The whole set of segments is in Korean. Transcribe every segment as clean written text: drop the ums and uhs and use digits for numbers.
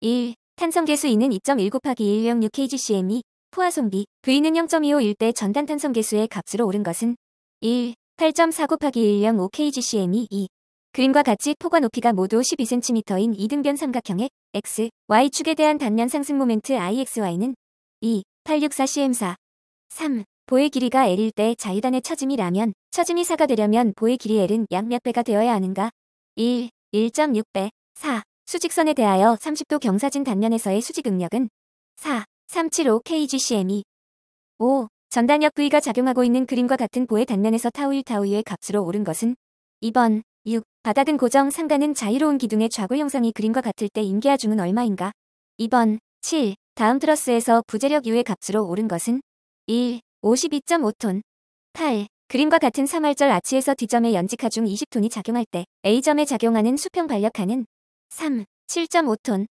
1. 탄성계수 E는 2.1 곱하기 106 kgcm2. 포화송비 V는 0.251 대 전단 탄성계수의 값으로 옳은 것은 1. 8.4 곱하기 105 kgcm2. 2. 그림과 같이 폭과 높이가 모두 12cm인 이등변 삼각형의 X, Y축에 대한 단면 상승 모멘트 IXY는 2. 864cm4. 3. 보의 길이가 L일 때 자유단의 처짐이 라면 처짐이 4가 되려면 보의 길이 L은 약 몇 배가 되어야 하는가? 1. 1.6배. 4. 수직선에 대하여 30도 경사진 단면에서의 수직응력은 4. 375 kgcm2. 5. 전단역 V가 작용하고 있는 그림과 같은 보의 단면에서 타우 1 타우 2의 값으로 옳은 것은 2번. 6. 바닥은 고정, 상단은 자유로운 기둥의 좌골 형상이 그림과 같을 때 임계하중은 얼마인가? 2번. 7. 다음 트러스에서 부재력 U의 값으로 옳은 것은 1. 52.5톤. 8. 그림과 같은 3할절 아치에서 D점에 연직하중 20톤이 작용할 때 A점에 작용하는 수평 반력하는 3. 7.5톤.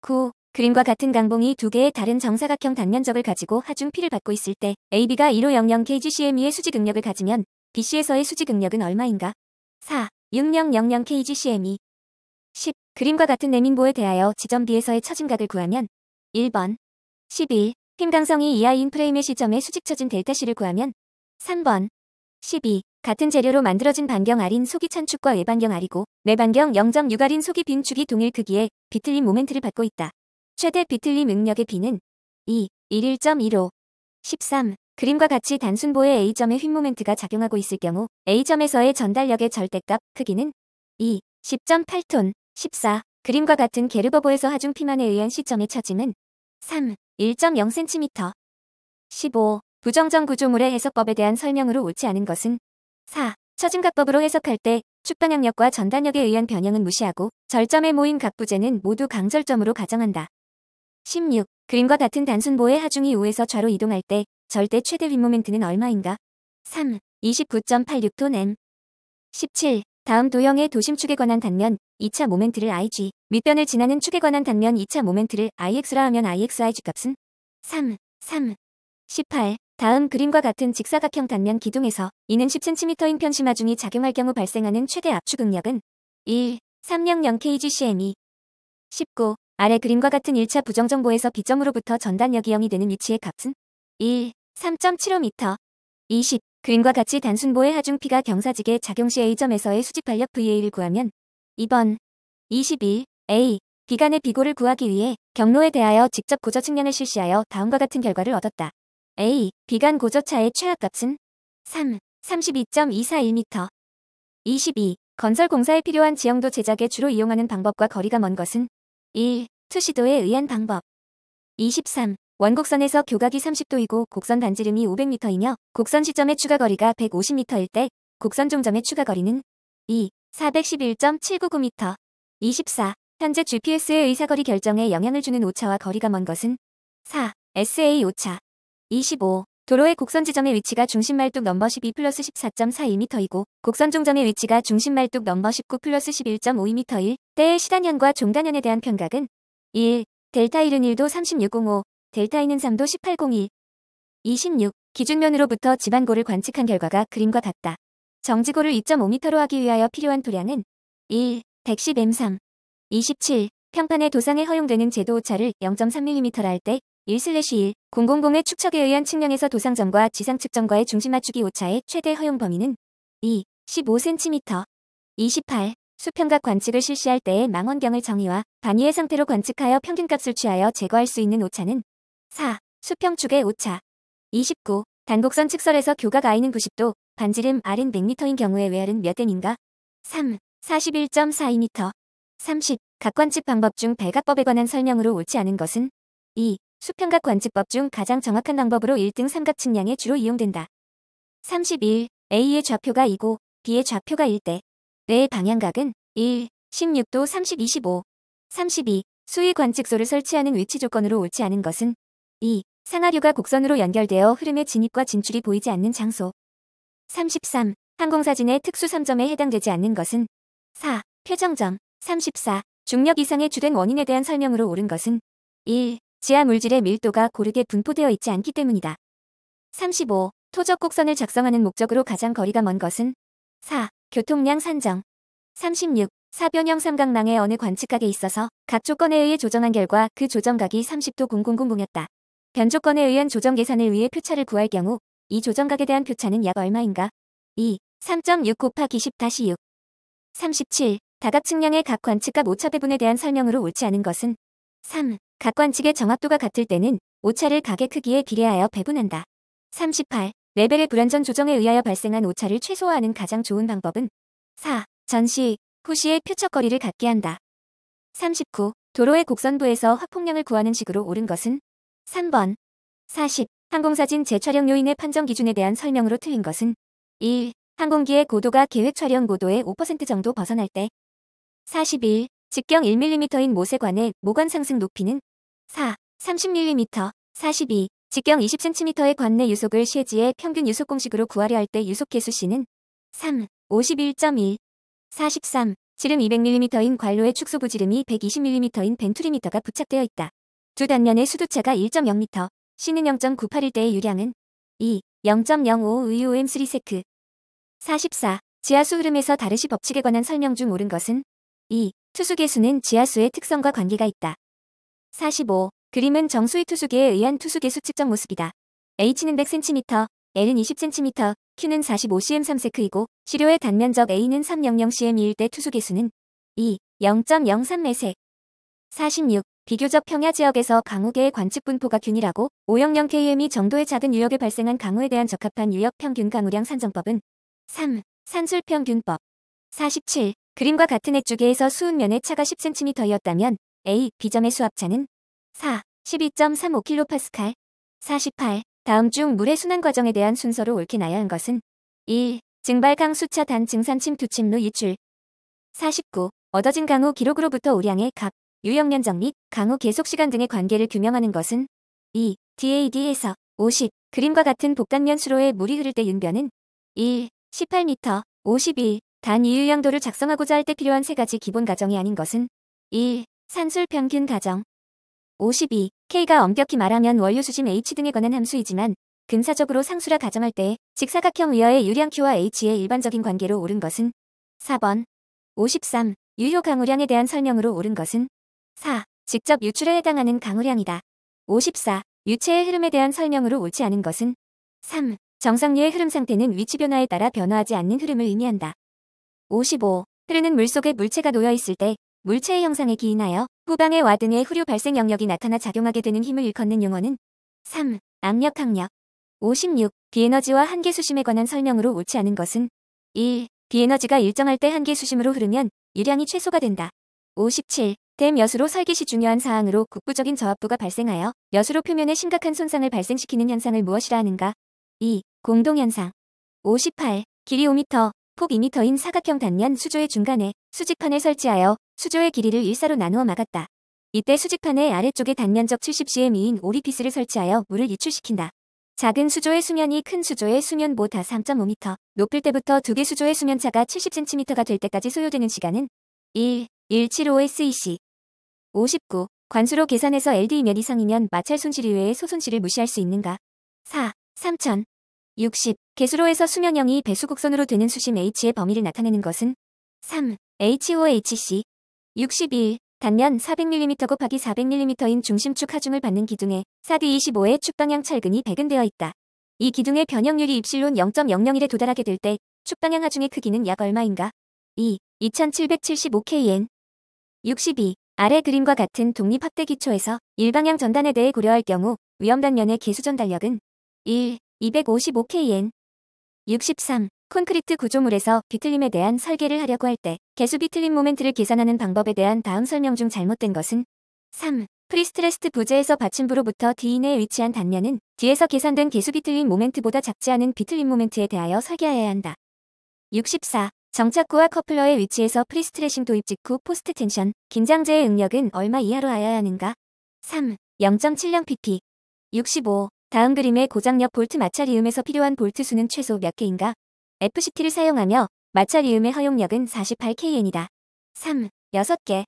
9. 그림과 같은 강봉이 두 개의 다른 정사각형 단면적을 가지고 하중 P를 받고 있을 때 AB가 1500 kgcm의 수직응력을 가지면 BC에서의 수직응력은 얼마인가? 4. 6000 kgcm2. 10. 그림과 같은 내민보에 대하여 지점 B에서의 처짐각을 구하면 1번. 11. 힘 강성이 이하인 프레임의 시점에 수직처진 ΔC를 구하면 3번. 12. 같은 재료로 만들어진 반경 R인 속이 찬축과 외반경 R이고 내반경 0.6R인 속이 빈 축이 동일 크기의 비틀림 모멘트를 받고 있다. 최대 비틀림 응력의 B는 2. 1.15. 13. 그림과 같이 단순보의 A점에 휜 모멘트가 작용하고 있을 경우 A점에서의 전달력의 절대값 크기는 2. 10.8톤. 14. 그림과 같은 게르버보에서 하중 P만에 의한 시점의 처짐은 3. 1.0cm. 15. 부정정 구조물의 해석법에 대한 설명으로 옳지 않은 것은 4. 처짐각법으로 해석할 때 축방향력과 전단력에 의한 변형은 무시하고 절점에 모인 각 부재는 모두 강절점으로 가정한다. 16. 그림과 같은 단순보의 하중이 우에서 좌로 이동할 때 절대 최대 윗모멘트는 얼마인가? 3. 29.86톤 m. 17. 다음 도형의 도심축에 관한 단면 2차 모멘트를 IG, 밑변을 지나는 축에 관한 단면 2차 모멘트를 IX라 하면 IXI 값은 3. 3. 18. 다음 그림과 같은 직사각형 단면 기둥에서 이는 10cm인 편심하중이 작용할 경우 발생하는 최대 압축 응력은 1. 300 kgcm2. 19. 아래 그림과 같은 1차 부정정보에서 B점으로부터 전단력이 0이 되는 위치의 값은 1. 3.75m. 20. 그림과 같이 단순보의 하중 P가 경사지게 작용 시 A점에서의 수직발력 VA를 구하면 2번. 21. A. B 간의 비고를 구하기 위해 경로에 대하여 직접 고저 측량을 실시하여 다음과 같은 결과를 얻었다. A. B 간 고저차의 최하값은 3. 32.241m. 22. 건설 공사에 필요한 지형도 제작에 주로 이용하는 방법과 거리가 먼 것은 1. 투시도에 의한 방법. 23. 원곡선에서 교각이 30도이고 곡선 반지름이 500m이며 곡선 시점의 추가거리가 150m일 때 곡선 종점의 추가거리는 2. 411.799m. 24. 현재 GPS의 의사거리 결정에 영향을 주는 오차와 거리가 먼 것은 4. SA 오차. 25. 도로의 곡선 지점의 위치가 중심 말뚝 넘버 12 플러스 14.41m이고 곡선 종점의 위치가 중심 말뚝 넘버 19 플러스 11.52m일 때의 시단현과 종단현에 대한 편각은 1. 델타 1은 1도 3605, 델타 2는 3도 1801. 26. 기준면으로부터 지반고를 관측한 결과가 그림과 같다. 정지고를 2.5m로 하기 위하여 필요한 토량은 1. 110m3. 27. 평판의 도상에 허용되는 제도 오차를 0.3mm라 할 때 1/1 000의 축척에 의한 측량에서 도상점과 지상측정과의 중심 맞추기 오차의 최대 허용 범위는 2. 15cm. 28. 수평각 관측을 실시할 때의 망원경을 정의와 반위의 상태로 관측하여 평균값을 취하여 제거할 수 있는 오차는 4. 수평축의 오차. 29. 단곡선 측설에서 교각 I는 90도, 반지름 R은 100m인 경우에 외R은 몇 m인가? 3. 41.42m. 30. 각 관측 방법 중 발각법에 관한 설명으로 옳지 않은 것은 2. 수평각 관측법 중 가장 정확한 방법으로 1등 삼각 측량에 주로 이용된다. 31. A의 좌표가 2고 B의 좌표가 1대 뇌의 방향각은 1. 16도 30, 25. 32. 수위 관측소를 설치하는 위치 조건으로 옳지 않은 것은 2. 상하류가 곡선으로 연결되어 흐름의 진입과 진출이 보이지 않는 장소. 33. 항공사진의 특수 3점에 해당되지 않는 것은 4. 표정점. 34. 중력 이상의 주된 원인에 대한 설명으로 옳은 것은 1. 지하 물질의 밀도가 고르게 분포되어 있지 않기 때문이다. 35. 토적 곡선을 작성하는 목적으로 가장 거리가 먼 것은 4. 교통량 산정. 36. 사변형 삼각망의 어느 관측각에 있어서 각 조건에 의해 조정한 결과 그 조정각이 30도 000이었다. 변조건에 의한 조정 계산을 위해 표차를 구할 경우 이 조정각에 대한 표차는 약 얼마인가? 2. 3.6 곱하기 10-6. 37. 다각 측량의 각 관측각 오차배분에 대한 설명으로 옳지 않은 것은 3. 각 관측의 정확도가 같을 때는 오차를 각의 크기에 비례하여 배분한다. 38. 레벨의 불완전 조정에 의하여 발생한 오차를 최소화하는 가장 좋은 방법은 4. 전시, 후시의 표적거리를 갖게 한다. 39. 도로의 곡선부에서 확폭량을 구하는 식으로 옳은 것은 3번. 40. 항공사진 재촬영 요인의 판정 기준에 대한 설명으로 틀린 것은 1. 항공기의 고도가 계획 촬영 고도의 5% 정도 벗어날 때 41. 직경 1mm인 모세관의 모관 상승 높이는 4. 30mm 42. 직경 20cm의 관내 유속을 쉐지의 평균 유속 공식으로 구하려 할 때 유속 계수 C는 3. 51.1. 43. 지름 200mm인 관로의 축소부 지름이 120mm인 벤투리미터가 부착되어 있다. 두 단면의 수두차가 1.0m, C는 0.981대의 유량은 2. 0.05 의OM3 세크. 44. 지하수 흐름에서 다르시 법칙에 관한 설명 중 옳은 것은 2. 투수계수는 지하수의 특성과 관계가 있다. 45. 그림은 정수위 투수계에 의한 투수계수 측정 모습이다. H는 100cm, L은 20cm, Q는 45cm 3세크이고 시료의 단면적 A는 300cm일 때 투수계수는 2. 0.03매색. 46. 비교적 평야 지역에서 강우계의 관측 분포가 균일하고 500km이 정도의 작은 유역에 발생한 강우에 대한 적합한 유역 평균 강우량 산정법은 3. 산술평균법. 47. 그림과 같은 액주계에서 수은면의 차가 10cm이었다면 A, B점의 수압차는 4. 12.35kPa. 48. 다음 중 물의 순환 과정에 대한 순서로 옳게 나열한 것은 1. 증발 강수차 단 증산 침투 침루 유출. 49. 얻어진 강우 기록으로부터 우량의 값, 유역면적 및 강우 계속시간 등의 관계를 규명하는 것은 2. DAD에서 50. 그림과 같은 복단면 수로에 물이 흐를 때 윤변은 1. 18m. 51. 단 이유량도를 작성하고자 할 때 필요한 세 가지 기본 가정이 아닌 것은 1. 산술 평균 가정. 52. K가 엄격히 말하면 원료 수심 H 등에 관한 함수이지만 근사적으로 상수라 가정할 때 직사각형 위어의 유량 Q와 H의 일반적인 관계로 옳은 것은 4번. 53. 유효 강우량에 대한 설명으로 옳은 것은 4. 직접 유출에 해당하는 강우량이다. 54. 유체의 흐름에 대한 설명으로 옳지 않은 것은 3. 정상류의 흐름 상태는 위치 변화에 따라 변화하지 않는 흐름을 의미한다. 55. 흐르는 물속에 물체가 놓여 있을 때 물체의 형상에 기인하여 후방의 와 등의 후류 발생 영역이 나타나 작용하게 되는 힘을 일컫는 용어는 3. 압력 항력. 56. 비에너지와 한계 수심에 관한 설명으로 옳지 않은 것은 1. 비에너지가 일정할 때 한계 수심으로 흐르면 유량이 최소가 된다. 57. 댐 여수로 설계 시 중요한 사항으로 국부적인 저압부가 발생하여 여수로 표면에 심각한 손상을 발생시키는 현상을 무엇이라 하는가? 2. 공동현상. 58. 길이 5m, 폭 2m인 사각형 단면 수조의 중간에 수직판을 설치하여 수조의 길이를 일사로 나누어 막았다. 이때 수직판의 아래쪽에 단면적 70cm인 오리피스를 설치하여 물을 유출시킨다. 작은 수조의 수면이 큰 수조의 수면보다 3.5m 높을 때부터 두 개 수조의 수면차가 70cm가 될 때까지 소요되는 시간은 1. 175SEC. 59. 관수로 계산해서 LD이면 이상이면 마찰 손실 이외의 소손실을 무시할 수 있는가? 4. 3000. 60. 개수로에서 수면형이 배수곡선으로 되는 수심 H의 범위를 나타내는 것은 3. HOHC. 61. 단면 400mm 곱하기 400mm인 중심축 하중을 받는 기둥에 사드 25의 축방향 찰근이 배근되어 있다. 이 기둥의 변형률이 입실론 0.001에 도달하게 될 때 축방향 하중의 크기는 약 얼마인가? 2. 2775kN. 62. 아래 그림과 같은 독립 확대 기초에서 일방향 전단에 대해 고려할 경우 위험 단면의 개수 전달력은 1. 255kN. 63. 콘크리트 구조물에서 비틀림에 대한 설계를 하려고 할 때 개수 비틀림 모멘트를 계산하는 방법에 대한 다음 설명 중 잘못된 것은 3. 프리스트레스트 부재에서 받침부로부터 D 내에 위치한 단면은 D에서 계산된 개수 비틀림 모멘트보다 작지 않은 비틀림 모멘트에 대하여 설계하여야 한다. 64. 정착구와 커플러의 위치에서 프리스트레싱 도입 직후 포스트 텐션, 긴장제의 응력은 얼마 이하로 하여야 하는가? 3. 0.70pp. 65. 다음 그림의 고장력 볼트 마찰이음에서 필요한 볼트 수는 최소 몇 개인가? FCT를 사용하며 마찰이음의 허용력은 48kN이다. 3. 6개.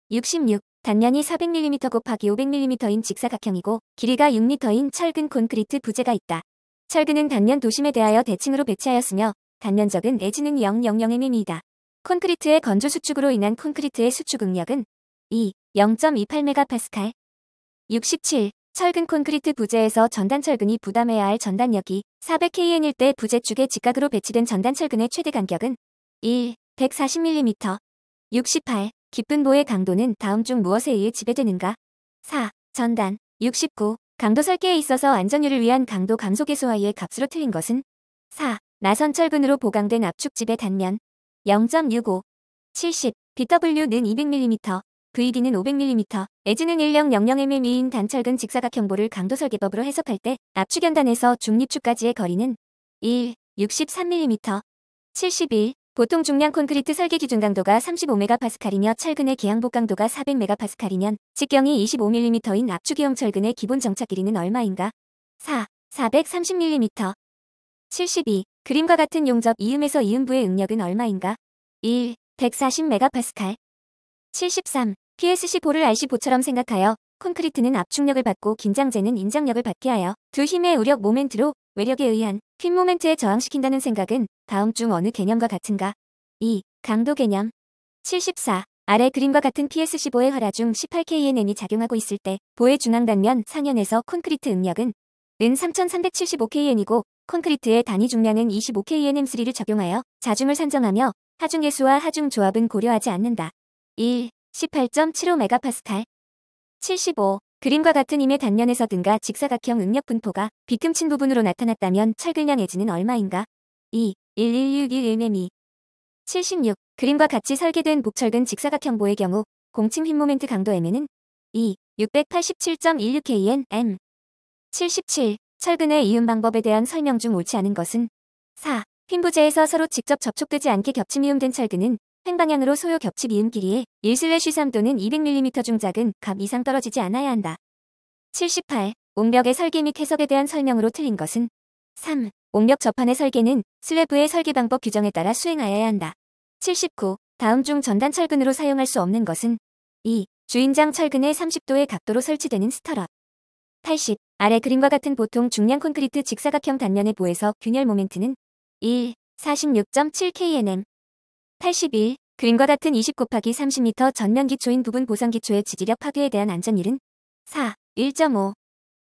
66. 단면이 400mm 곱하기 500mm인 직사각형이고 길이가 6m인 철근 콘크리트 부재가 있다. 철근은 단면 도심에 대하여 대칭으로 배치하였으며 단면적은 에지는 000mm이다. 콘크리트의 건조 수축으로 인한 콘크리트의 수축 응력은 2. 0.28MPa. 67. 철근 콘크리트 부재에서 전단 철근이 부담해야 할 전단력이 400kN일 때 부재축에 직각으로 배치된 전단 철근의 최대 간격은 1. 140mm. 68. 기쁜보의 강도는 다음 중 무엇에 의해 지배되는가? 4. 전단. 69. 강도 설계에 있어서 안전율을 위한 강도 감소 계수하의 값으로 틀린 것은 4. 나선 철근으로 보강된 압축집의 단면 0.65. 70. BW는 200mm, VD는 500mm, 에즈는 1000mm인 단철근 직사각형보를 강도 설계법으로 해석할 때 압축연단에서 중립축까지의 거리는 1. 63mm. 71. 보통 중량 콘크리트 설계 기준 강도가 35MPa이며 철근의 계양보 강도가 400MPa이면 직경이 25mm인 압축이용 철근의 기본 정착 길이는 얼마인가? 4. 430mm. 72. 그림과 같은 용접 이음에서 이음부의 응력은 얼마인가? 1. 140MPa. 73. PSC4를 RC4처럼 생각하여 콘크리트는 압축력을 받고 긴장재는 인장력을 받게 하여 두 힘의 우력 모멘트로 외력에 의한 핀 모멘트에 저항시킨다는 생각은 다음 중 어느 개념과 같은가? 2. 강도 개념. 74. 아래 그림과 같은 PSC4의 활화 중 18kNm이 작용하고 있을 때 보의 중앙 단면 상연에서 콘크리트 응력은 은 3375kN이고 콘크리트의 단위 중량은 25kNm3를 적용하여 자중을 산정하며 하중계수와 하중조합은 고려하지 않는다. 1. 18.75MPa. 75. 그림과 같은 임의 단면에서 등가 직사각형 응력 분포가 비금친 부분으로 나타났다면 철근량 에지는 얼마인가? 2. 11611mm. 76. 그림과 같이 설계된 목철근 직사각형보의 경우 공칭 휨모멘트 강도 M는 2. 687.16kN/m. 77. 철근의 이음 방법에 대한 설명 중 옳지 않은 것은 4. 휨부재에서 서로 직접 접촉되지 않게 겹침 이음된 철근은 횡방향으로 소요 겹칩 이음 길이에 1/3 또는 200mm 중 작은 값 이상 떨어지지 않아야 한다. 78. 옹벽의 설계 및 해석에 대한 설명으로 틀린 것은 3. 옹벽 접판의 설계는 슬래브의 설계 방법 규정에 따라 수행하여야 한다. 79. 다음 중 전단 철근으로 사용할 수 없는 것은 2. 주인장 철근의 30도의 각도로 설치되는 스터럿. 80. 아래 그림과 같은 보통 중량 콘크리트 직사각형 단면의 보에서 균열 모멘트는 1. 46.7kNm. 81. 그림과 같은 20 곱하기 30m 전면 기초인 부분 보상 기초의 지지력 파괴에 대한 안전율은 4. 1.5.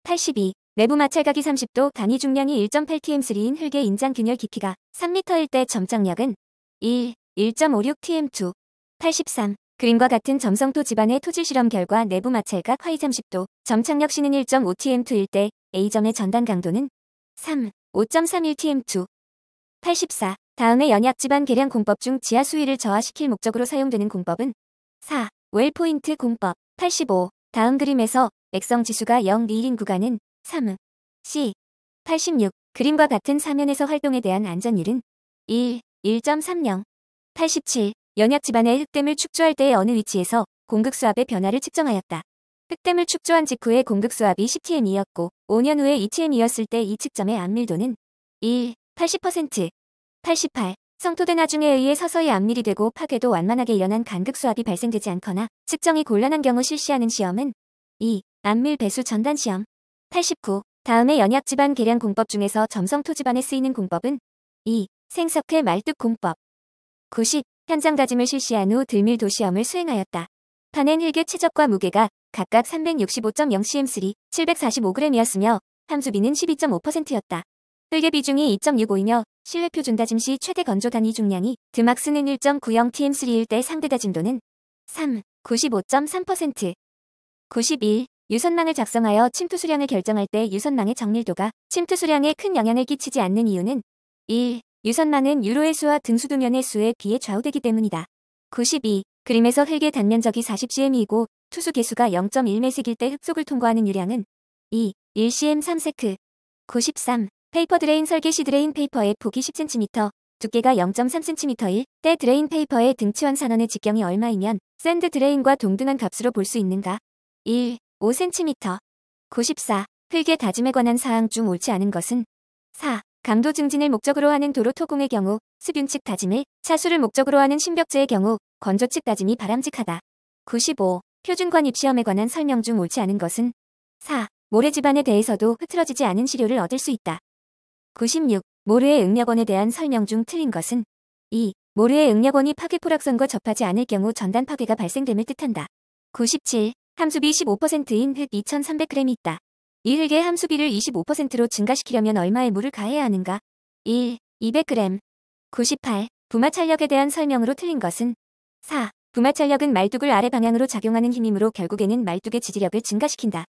82. 내부 마찰각이 30도 단위 중량이 1.8tm3인 흙의 인장 균열 깊이가 3m일 때 점착력은 1. 1.56tm2. 83. 그림과 같은 점성토 집안의 토질 실험 결과 내부 마찰각 화이 30도, 점착력 C는 1.5tm2일 때 A점의 전단 강도는 3. 5.31tm2. 84. 다음의 연약 집안 계량 공법 중 지하 수위를 저하시킬 목적으로 사용되는 공법은 4. 웰포인트 공법. 85. 다음 그림에서 액성 지수가 0 미인 구간은 3. C. 86. 그림과 같은 사면에서 활동에 대한 안전율은 1. 1.30. 87. 연약 집안의 흙댐을 축조할 때의 어느 위치에서 공극수압의 변화를 측정하였다. 흙댐을 축조한 직후의 공극수압이 10tm이었고 5년 후에 2tm이었을 때 이 측점의 압밀도는 1. 80%. 88. 성토대 나중에 의해 서서히 압밀이 되고 파괴도 완만하게 일어난 간극수압이 발생되지 않거나 측정이 곤란한 경우 실시하는 시험은 2. 압밀 배수 전단 시험. 89. 다음의 연약 집안 계량 공법 중에서 점성토 집안에 쓰이는 공법은 2. 생석회 말뚝 공법. 90. 현장 다짐을 실시한 후 들밀도 시험을 수행하였다. 파낸 흙의 최적과 무게가 각각 365.0cm3, 745g이었으며 함수비는 12.5%였다. 흙의 비중이 2.65이며 실내 표준 다짐 시 최대 건조 단위 중량이 드막스는 1.90tm3일 때 상대 다짐도는 3. 95.3%. 91. 유선망을 작성하여 침투 수량을 결정할 때 유선망의 정밀도가 침투 수량에 큰 영향을 끼치지 않는 이유는 1. 유선망은 유로의 수와 등수도면의 수에 비해 좌우되기 때문이다. 92. 그림에서 흙의 단면적이 40cm이고 투수 개수가 0.1m일 때 흙속을 통과하는 유량은 2. 1cm 3세크. 93. 페이퍼 드레인 설계 시 드레인 페이퍼의 폭이 10cm, 두께가 0.3cm일 때 드레인 페이퍼의 등치원 산원의 직경이 얼마이면 샌드 드레인과 동등한 값으로 볼 수 있는가? 1. 5cm. 94. 흙의 다짐에 관한 사항 중 옳지 않은 것은 4. 강도 증진을 목적으로 하는 도로 토공의 경우, 습윤 측 다짐을, 차수를 목적으로 하는 신벽재의 경우, 건조 측 다짐이 바람직하다. 95. 표준 관입 시험에 관한 설명 중 옳지 않은 것은 4. 모래 집안에 대해서도 흐트러지지 않은 시료를 얻을 수 있다. 96. 모르의 응력원에 대한 설명 중 틀린 것은 2. 모래의 응력원이 파괴 포락선과 접하지 않을 경우 전단 파괴가 발생됨을 뜻한다. 97. 함수비 15%인 흙 2300g이 있다. 이 흙의 함수비를 25%로 증가시키려면 얼마의 물을 가해야 하는가? 1. 200g. 98. 부마찰력에 대한 설명으로 틀린 것은 4. 부마찰력은 말뚝을 아래 방향으로 작용하는 힘이므로 결국에는 말뚝의 지지력을 증가시킨다.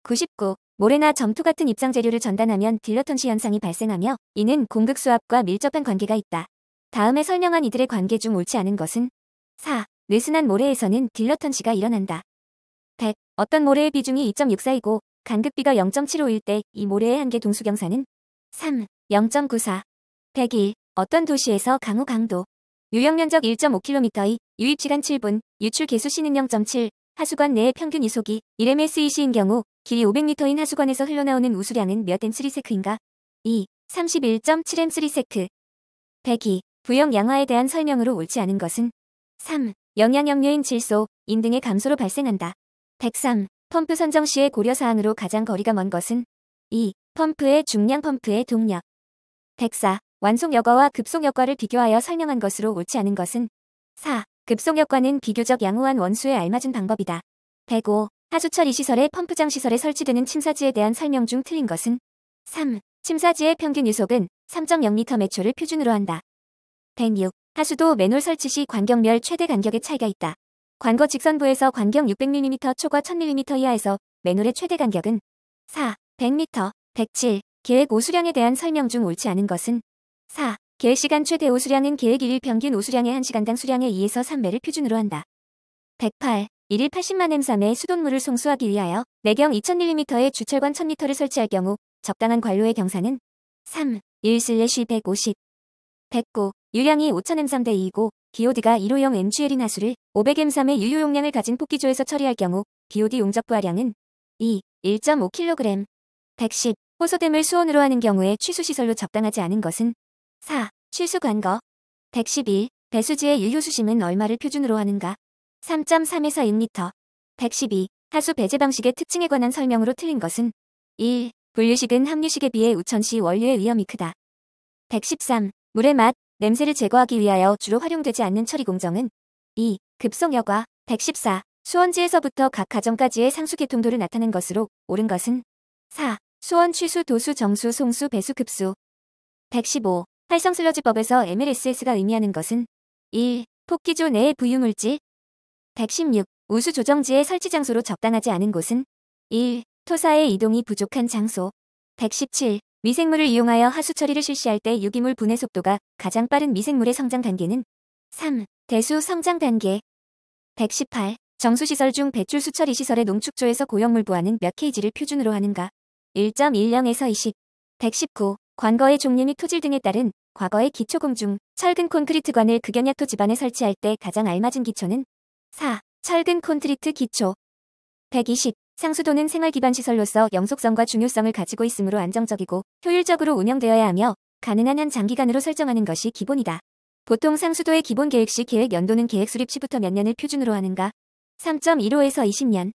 99. 모래나 점토 같은 입상재료를 전단하면 딜러턴시 현상이 발생하며 이는 공극수압과 밀접한 관계가 있다. 다음에 설명한 이들의 관계 중 옳지 않은 것은 4. 느슨한 모래에서는 딜러턴시가 일어난다. 100. 어떤 모래의 비중이 2.64이고 간극비가 0.751 때 이 모래의 한계 동수경사는 3. 0.94. 101. 어떤 도시에서 강우 강도 유역면적 1.5km의 유입시간 7분, 유출 개수 C는 0.7, 하수관 내의 평균 이속이 1msec인 경우 길이 500m인 하수관에서 흘러나오는 우수량은 몇 m3s인가? 2. 31.7m3s. 102. 부영 양화에 대한 설명으로 옳지 않은 것은 3. 영양염료인 질소, 인 등의 감소로 발생한다. 103. 펌프 선정 시의 고려사항으로 가장 거리가 먼 것은 2. 펌프의 중량 펌프의 동력. 104. 완속여과와 급속여과를 비교하여 설명한 것으로 옳지 않은 것은 4. 급속여과는 비교적 양호한 원수에 알맞은 방법이다. 105. 하수처리 시설의 펌프장 시설에 설치되는 침사지에 대한 설명 중 틀린 것은 3. 침사지의 평균 유속은 3.0m/초를 표준으로 한다. 106. 하수도 맨홀 설치 시 관경별 최대 간격의 차이가 있다. 관거 직선부에서 관경 600mm 초과 1000mm 이하에서 맨홀의 최대 간격은 4. 100m. 107. 계획 오수량에 대한 설명 중 옳지 않은 것은 4. 계획시간 최대 오수량은 계획 1일 평균 오수량의 1시간당 수량의 2에서 3배를 표준으로 한다. 108. 1일 80만 m3의 수돗물을 송수하기 위하여 내경 2000mm의 주철관 1000m를 설치할 경우 적당한 관로의 경사는 3. 1/150. 109. 유량이 5000m3 대 2이고 BOD가 1호용 MGL인 하수를 500m3의 유효 용량을 가진 폭기조에서 처리할 경우 BOD 용적 부하량은 2. 1.5kg. 110. 호소댐을 수온으로 하는 경우에 취수시설로 적당하지 않은 것은 4. 취수관거. 111. 배수지의 유효수심은 얼마를 표준으로 하는가? 3.3에서 1m. 112. 하수 배제 방식의 특징에 관한 설명으로 틀린 것은 1. 분류식은 함유식에 비해 우천시 원료의 위험이 크다. 113. 물의 맛, 냄새를 제거하기 위하여 주로 활용되지 않는 처리 공정은 2. 급속여과. 114. 수원지에서부터 각 가정까지의 상수 계통도를 나타낸 것으로 옳은 것은 4. 수원 취수 도수 정수 송수 배수 급수. 115. 활성슬러지법에서 MLSS가 의미하는 것은 1. 폭기조 내의 부유물질. 116. 우수 조정지의 설치 장소로 적당하지 않은 곳은 1. 토사의 이동이 부족한 장소. 117. 미생물을 이용하여 하수 처리를 실시할 때 유기물 분해 속도가 가장 빠른 미생물의 성장 단계는 3. 대수 성장 단계. 118. 정수시설 중 배출 수처리 시설의 농축조에서 고용물 부하는 몇 kg를 표준으로 하는가? 1.10에서 20. 119. 관거의 종류 및 토질 등에 따른 과거의 기초공 중 철근 콘크리트관을 극연약토 집안에 설치할 때 가장 알맞은 기초는 4. 철근 콘크리트 기초. 120. 상수도는 생활기반 시설로서 영속성과 중요성을 가지고 있으므로 안정적이고 효율적으로 운영되어야 하며 가능한 한 장기간으로 설정하는 것이 기본이다. 보통 상수도의 기본 계획 시 계획 연도는 계획 수립 시부터 몇 년을 표준으로 하는가? 3.15에서 20년.